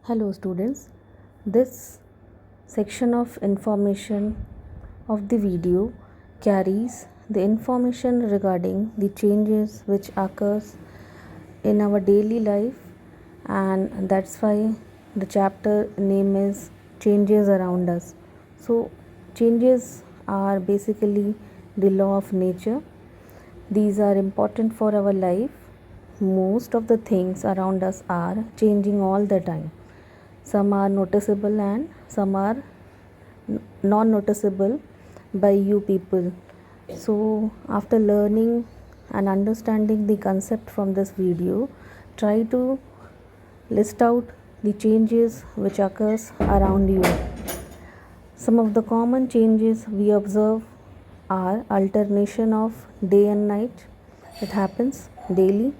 Hello students, this section of information of the video carries the information regarding the changes which occurs in our daily life, and that's why the chapter name is changes around us. So changes are basically the law of nature. These are important for our life. Most of the things around us are changing all the time. Some are noticeable and some are non noticeable by you people. So, after learning and understanding the concept from this video, try to list out the changes which occurs around you. Some of the common changes we observe are alternation of day and night. It happens daily.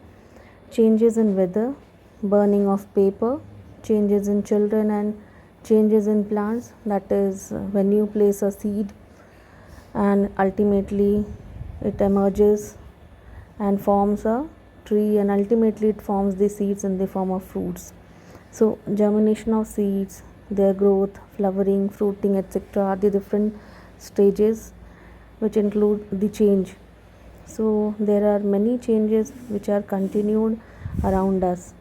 Changes in weather, burning of paper, changes in children, and changes in plants. That is when you place a seed and ultimately it emerges and forms a tree, and ultimately it forms the seeds in the form of fruits. So germination of seeds, their growth, flowering, fruiting, etc. are the different stages which include the change. So there are many changes which are continued around us.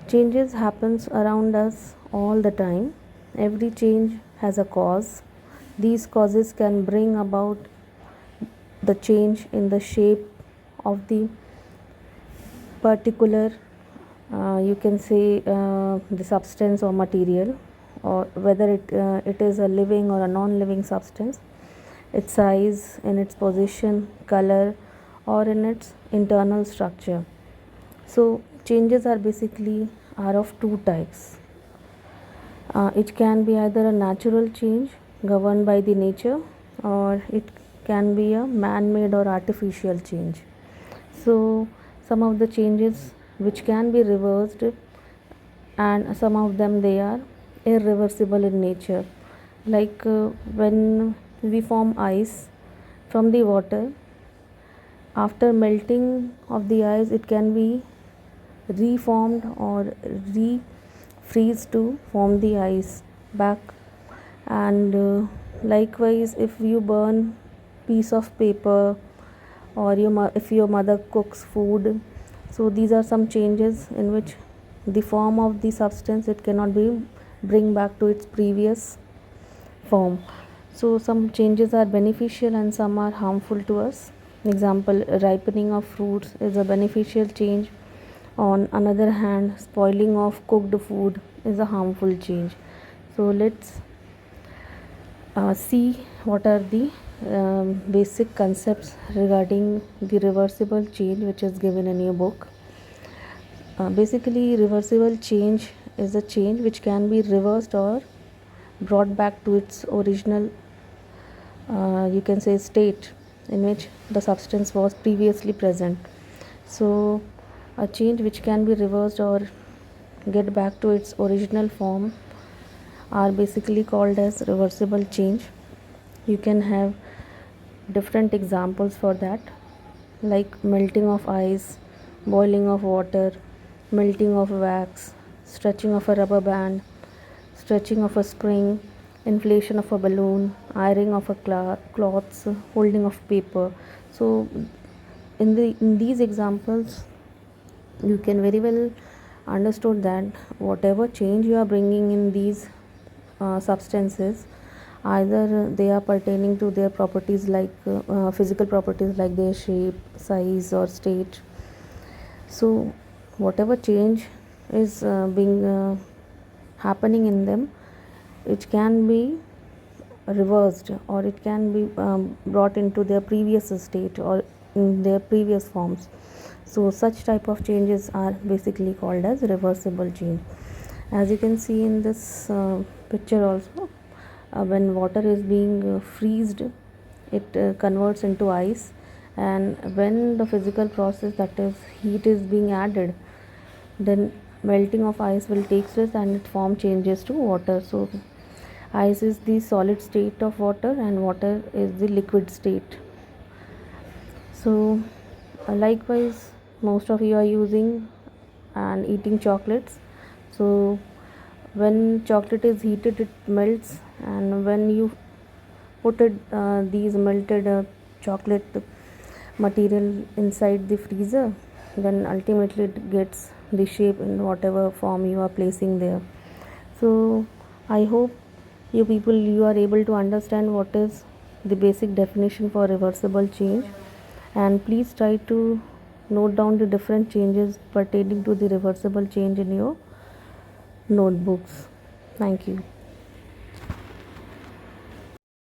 Changes happens around us all the time. Every change has a cause. These causes can bring about the change in the shape of the particular you can say the substance or material, or whether it is a living or a non-living substance, its size, in its position, color, or in its internal structure. So changes are basically are of two types. It can be either a natural change governed by the nature, or it can be a man-made or artificial change. So some of the changes which can be reversed, and some of them they are irreversible in nature, like when we form ice from the water, after melting of the ice it can be reformed or refreeze to form the ice back. And likewise, if you burn piece of paper, or if your mother cooks food, so these are some changes in which the form of the substance it cannot be bring back to its previous form. So some changes are beneficial and some are harmful to us. Example, ripening of fruits is a beneficial change. On another hand, spoiling of cooked food is a harmful change. So let's see what are the basic concepts regarding the reversible change which is given in your book. Basically, reversible change is a change which can be reversed or brought back to its original you can say state in which the substance was previously present. So a change which can be reversed or get back to its original form are basically called as reversible change. You can have different examples for that, like melting of ice, boiling of water, melting of wax, stretching of a rubber band, stretching of a spring, inflation of a balloon, ironing of a cloths, holding of paper. So in these examples you can very well understood that whatever change you are bringing in these substances, either they are pertaining to their properties like physical properties like their shape, size, or state. So whatever change is being happening in them, it can be reversed or it can be brought into their previous state or in their previous forms. So such type of changes are basically called as reversible change. As you can see in this picture also, when water is being freezed, it converts into ice, and when the physical process, that is heat, is being added, then melting of ice will take place and its form changes to water. So ice is the solid state of water and water is the liquid state. So likewise, most of you are using and eating chocolates. So When chocolate is heated, it melts, and when you put it these melted chocolate material inside the freezer, then ultimately it gets the shape in whatever form you are placing there. So I hope you are able to understand what is the basic definition for reversible change, and please try to note down the different changes pertaining to the reversible change in your notebooks. Thank you.